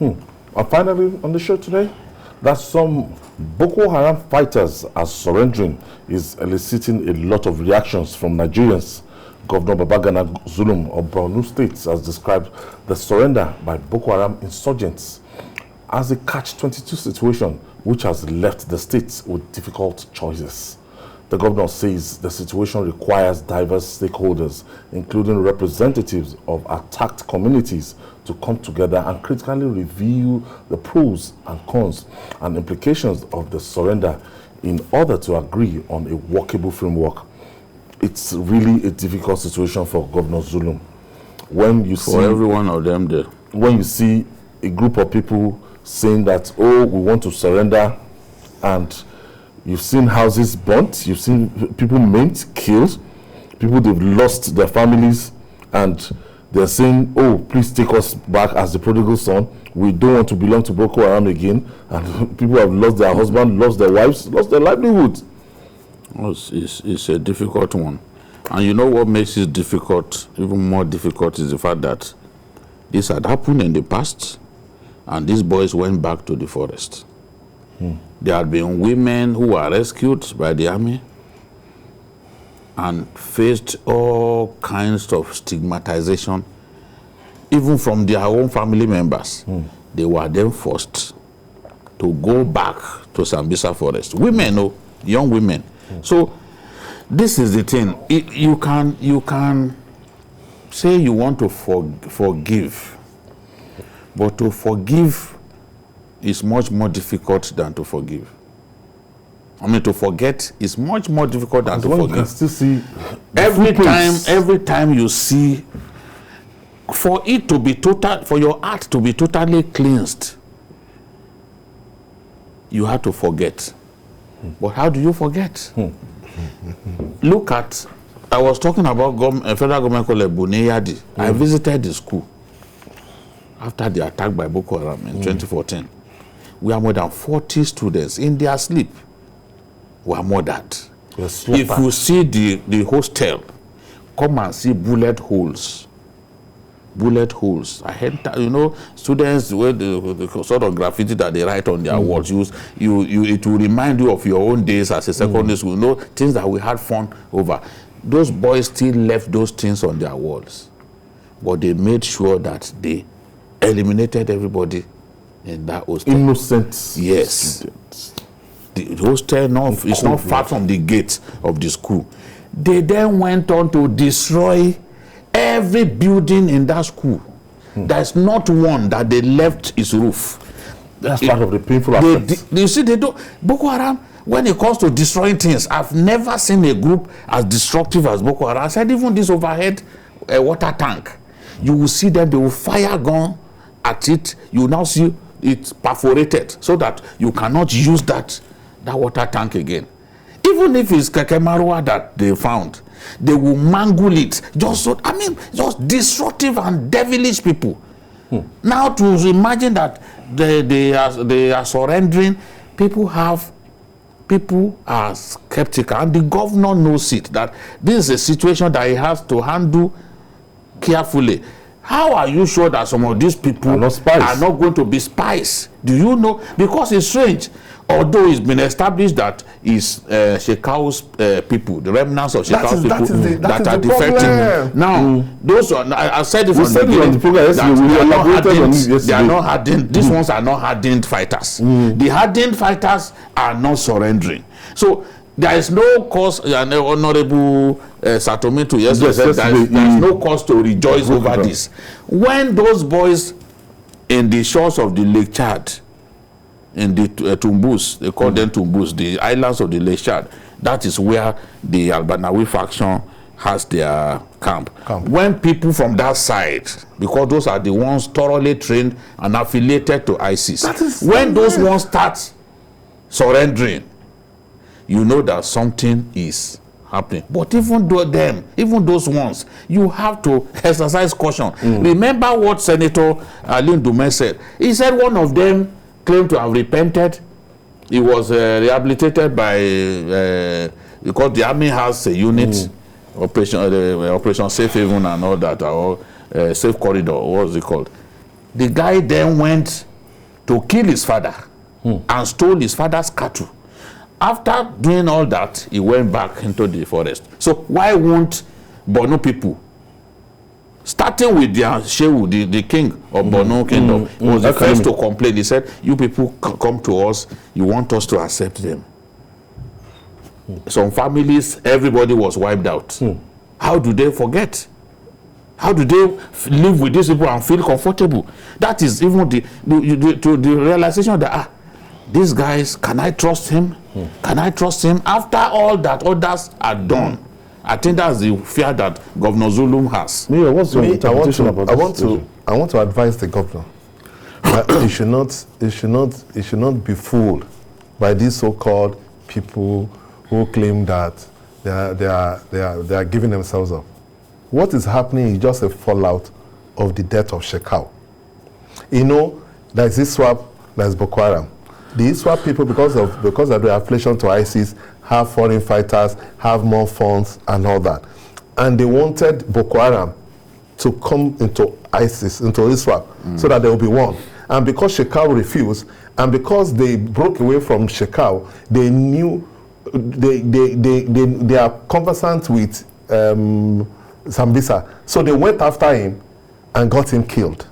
And finally, on the show today, that some Boko Haram fighters are surrendering is eliciting a lot of reactions from Nigerians. Governor Babagana Zulum of Borno State has described the surrender by Boko Haram insurgents as a catch-22 situation which has left the state with difficult choices. The governor says the situation requires diverse stakeholders, including representatives of attacked communities, to come together and critically review the pros and cons and implications of the surrender in order to agree on a workable framework. It's really a difficult situation for Governor Zulum. When you see every one of them there. When you see a group of people saying that, oh, we want to surrender, and you've seen houses burnt, you've seen people maimed, killed, people, they've lost their families, and they're saying, oh, please take us back as the prodigal son. We don't want to belong to Boko Haram again. And people have lost their husband, lost their wives, lost their livelihood. It's a difficult one. And you know what makes it difficult, even more difficult, is the fact that this had happened in the past, and these boys went back to the forest. There had been women who were rescued by the army and faced all kinds of stigmatization, even from their own family members. They were then forced to go back to Sambisa forest. Women, young women. So this is the thing. You can say you want to forgive, but to forgive is much more difficult than to forgive. I mean, to forget is much more difficult than to forgive. You can still see every time you see, for it to be total, for your heart to be totally cleansed, you have to forget. But how do you forget? Look at, I was talking about a federal government called Buneyadi. I visited the school after the attack by Boko Haram in 2014. We have more than 40 students in their sleep were murdered. If you see the hostel, come and see bullet holes. Bullet holes. I had, students with the sort of graffiti that they write on their walls. It will remind you of your own days as a secondary school. Things that we had fun over. Those boys still left those things on their walls, but they made sure that they eliminated everybody in that hostel. Innocent. Yes. Students. The hostel is not far from the gate of the school. They then went on to destroy every building in that school. There's not one that they left its roof. That's part of the painful aspect. You see, they do. Boko Haram, when it comes to destroying things, I've never seen a group as destructive as Boko Haram. I said even this overhead water tank, you will see them, they will fire gun at it. You will now see it perforated so that you cannot use that water tank again. Even if it's Kekemarua that they found, they will mangle it. Just destructive and devilish people. Now to imagine that they are surrendering, people are skeptical, and the governor knows it, that this is a situation that he has to handle carefully. How are you sure that some of these people are not going to be spies? Do you know? Because it's strange. Although it's been established that it's Shekau's people, the remnants of Shekau's people that are defecting. Now, those are, I said it from the beginning, these ones are not hardened fighters. The hardened fighters are not surrendering. So there is no cause, Honorable Satomitu yesterday said there is no cause to rejoice over this. When those boys in the shores of the Lake Chad, in the Tumbus, they call them Tumbus, the islands of the Lake Chad, that is where the Albanawi faction has their camp. When people from that side, because those are the ones thoroughly trained and affiliated to ISIS, when those ones start surrendering, you know that something is happening. But even those ones, you have to exercise caution. Remember what Senator Alin Dume said. He said one of them claimed to have repented. He was rehabilitated by because the army has a unit, Operation Safe Haven and all that, or Safe Corridor, what was it called? The guy then went to kill his father and stole his father's cattle. After doing all that, he went back into the forest. So why won't Borno people, starting with their Shehu, the king of Borno Kingdom, was the first to complain. He said, you people come to us, you want us to accept them. Some families, everybody was wiped out. How do they forget? How do they live with these people and feel comfortable? That is even the realization that, these guys, can I trust him? Can I trust him? After all that others are done, I think that's the fear that Governor Zulum has. Yeah, what's your interpretation about this? I want to advise the governor that he should not be fooled by these so-called people who claim that they are giving themselves up. What is happening is just a fallout of the death of Shekau. You know, there's this swap, there's Boko Haram. The ISWAP people, because of the affiliation to ISIS, have foreign fighters, have more funds and all that. And they wanted Boko Haram to come into ISIS, into ISWAP, so that there will be one. And because Shekau refused, and because they broke away from Shekau, they knew they are conversant with Sambisa. So they went after him and got him killed.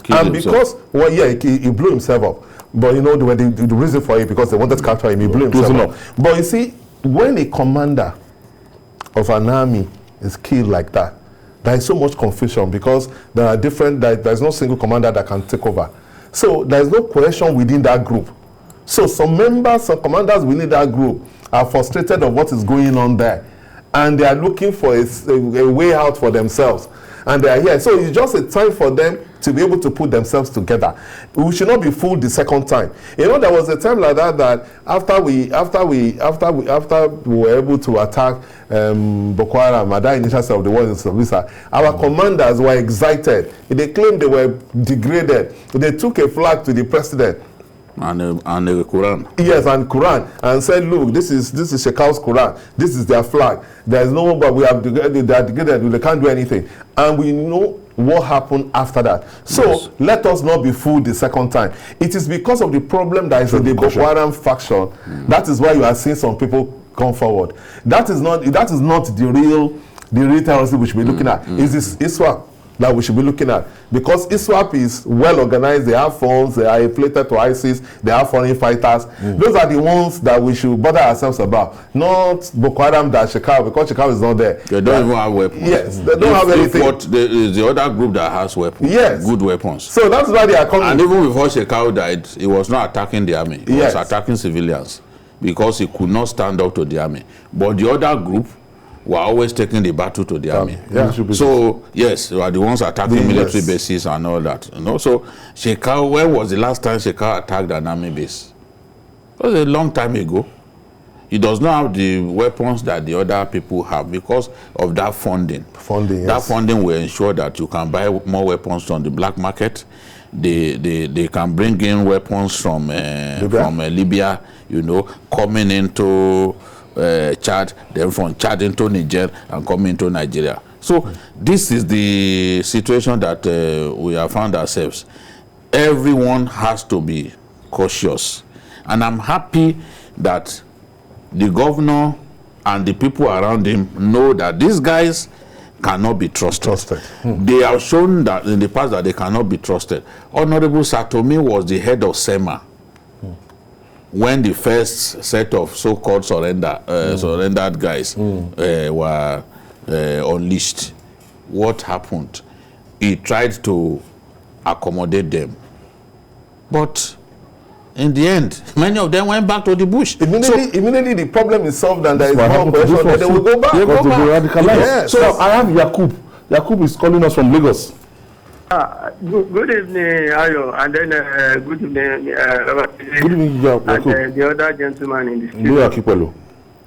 And because, he blew himself up. But you know, the reason for it, because they wanted to capture him, he blew himself up. But you see, when a commander of an army is killed like that, there is so much confusion, because there are there's no single commander that can take over. So there is no cohesion within that group. So some commanders within that group are frustrated of what is going on there. And they are looking for a way out for themselves. And they are here. So it's just a time for them to be able to put themselves together. We should not be fooled the second time. You know, there was a time like that after we were able to attack Boko Haram at that initial stage of the war in Sambisa, our commanders were excited. They claimed they were degraded. They took a flag to the president. And the Quran. Yes, and Quran, and said, look, this is Shekau's Quran. This is their flag. There is no, but we have degraded. They are degraded. They can't do anything. And we know what happened after that. So let us not be fooled the second time. It is because of the problem that is in the Boko Haram faction. That is why you are seeing some people come forward. That is not the real terrorism we should be looking at. Is this ISWAP that we should be looking at, because ISWAP is well organized, they have funds, they are affiliated to ISIS, they have foreign fighters. Those are the ones that we should bother ourselves about, not Boko Haram that Shekau, because Shekau is not there. They don't even have weapons. Yes, they don't have anything. The other group that has weapons, good weapons. So that's why they are coming. And even before Shekau died, he was not attacking the army, he was attacking civilians, because he could not stand up to the army. But the other group were always taking the battle to the army. So yes, they were the ones attacking military bases and all that. You know, so Shekau, when was the last time Shekau attacked an army base? It was a long time ago. He does not have the weapons that the other people have because of that funding. That funding will ensure that you can buy more weapons from the black market. They can bring in weapons from Libya, you know, coming into Chad, then from Chad into Niger and coming into Nigeria. So this is the situation that we have found ourselves. Everyone has to be cautious, and I'm happy that the governor and the people around him know that these guys cannot be trusted. They have shown that in the past that they cannot be trusted. Honorable Satomi was the head of SEMA when the first set of so-called surrendered guys were unleashed. What happened? He tried to accommodate them, but in the end, many of them went back to the bush. Immediately the problem is solved and there is more question, then they will go back. They go back. Yes. So I have Yakub. Yakub is calling us from Lagos. Good evening, Ayo, and then good evening, Good evening, Yakub. And the other gentleman in the studio.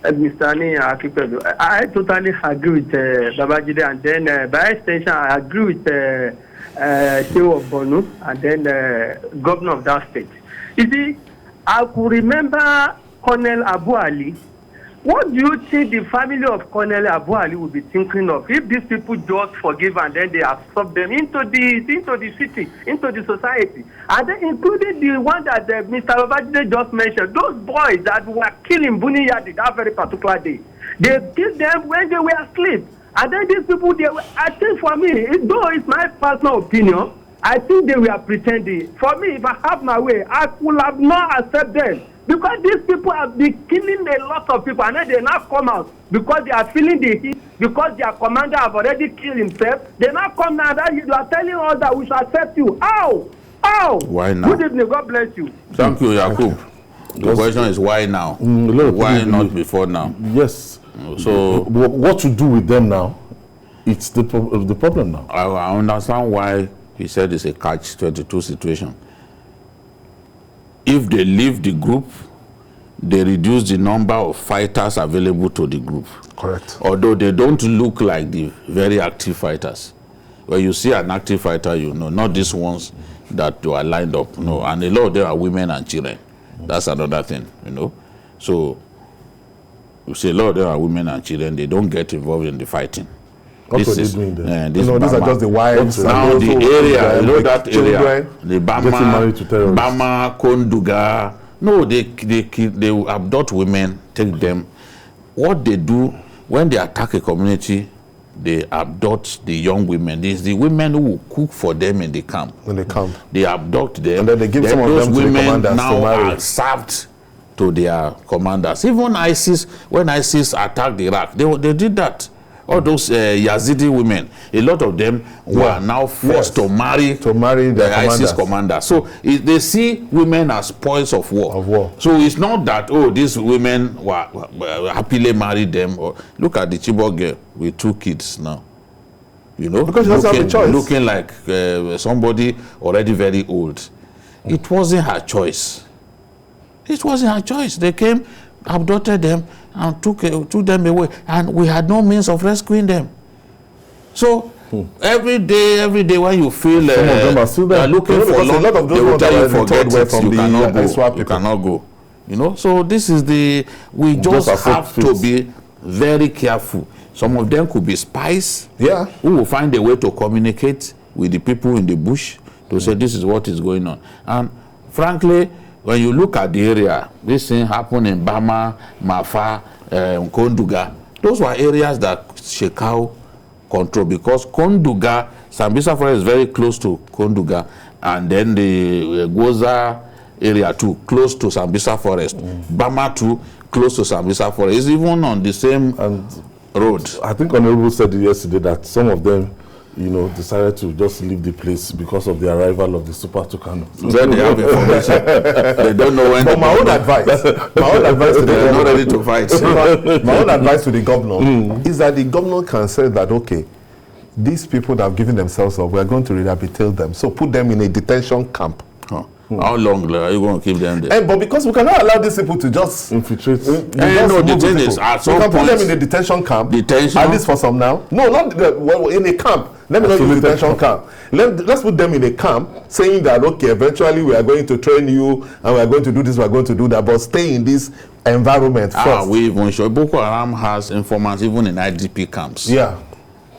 Mr. Ani Akipelu. I totally agree with Babajide, and then by extension, I agree with Shehu of Borno, and then governor of that state. You see, I could remember Colonel Abu Ali What do you think the family of Colonel Abu Ali will be thinking of if these people just forgive and then they absorb them into the city, into the society, and then including the one that Mr. Babajide just mentioned, those boys that were killing Buniyadi that very particular day, they killed them when they were asleep, and then these people, I think for me, though it's my personal opinion, I think they were pretending. For me, if I have my way, I would have not accepted them. Because these people have been killing a lot of people and then they now come out because they are feeling the heat, because their commander have already killed himself. They now come now that you are telling us that we shall accept you. How? Why now? Good evening, God bless you. Thank you, Yakub. The question is why now? Why not before now? Yes. So what to do with them now? It's the problem now. I understand why he said it's a catch-22 situation. If they leave the group, they reduce the number of fighters available to the group. Correct. Although they don't look like the very active fighters. When you see an active fighter, you know, not these ones that are lined up. No, and a lot of them are women and children. That's another thing, you know. So, you see a lot of them are women and children. They don't get involved in the fighting. What are they doing there? These are just the wives. Now the area, you know that area, the Bama, Bama, Konduga. No, they abduct women, take them. What they do when they attack a community, they abduct the young women. These the women who will cook for them in the camp. When they come, they abduct them, and then they give some of them to the commanders now to marry. Are served to their commanders. Even ISIS, when ISIS attacked Iraq, they did that. All those Yazidi women, a lot of them were now forced to marry the ISIS commander. So they see women as spoils of war. So it's not that, these women were happily married them. Or look at the Chibok girl with 2 kids now. You know, because she doesn't have a choice. Looking like somebody already very old. It wasn't her choice. It wasn't her choice. They came, abducted them, and took them away, and we had no means of rescuing them. So every day when you feel some of them are still there. Looking for long, a lot of those they will tell you forget it, you cannot go. You know, so this is we just have to be very careful. Some of them could be spies who will find a way to communicate with the people in the bush to say this is what is going on. And frankly, when you look at the area, this thing happened in Bama, Mafa, Konduga. Those were areas that Shekau control, because Konduga, Sambisa Forest is very close to Konduga, and then the Goza area too, close to Sambisa Forest. Bama too, close to Sambisa Forest. It's even on the same road. I think Honorable said yesterday that some of them, you know, decided to just leave the place because of the arrival of the Super Tucano. Then they have information. They don't know when. But my own advice to the they're not ready to fight. My own advice to the governor is that the governor can say that, okay, these people that have given themselves up, we are going to rehabilitate them. So put them in a detention camp. How long are you going to keep them there? But because we cannot allow these people to just infiltrate. The thing is, at some point, put them in a detention camp. At least for some now. No, not in a camp. Let me not use detention camp. Let's put them in a camp, saying that, okay, eventually we are going to train you and we are going to do this, we are going to do that, but stay in this environment first. We even sure Boko Haram has informants even in IDP camps. Yeah.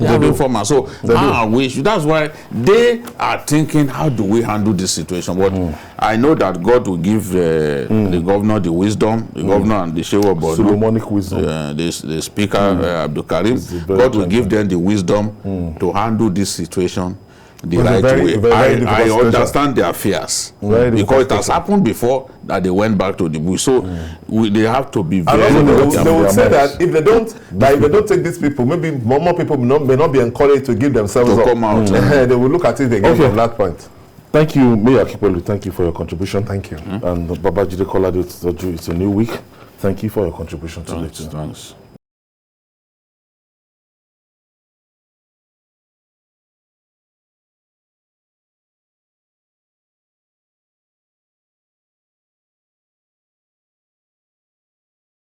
They have informants. So that's why they are thinking, how do we handle this situation? But I know that God will give the governor the wisdom, the governor and the Shewa Bodu, Solomonic wisdom, the speaker, Abdul Karim. God will give them the wisdom to handle this situation the right way. I understand their fears because it has happened before that they went back to the bush. So they have to be very. They will say that if they don't take these people, maybe more people may not be encouraged to give themselves to up. Come out. They will look at it again from that point. Thank you, Mayor Akipelu. Thank you for your contribution. Thank you. And Babajide Kolade, it's a new week. Thank you for your contribution to Thanks.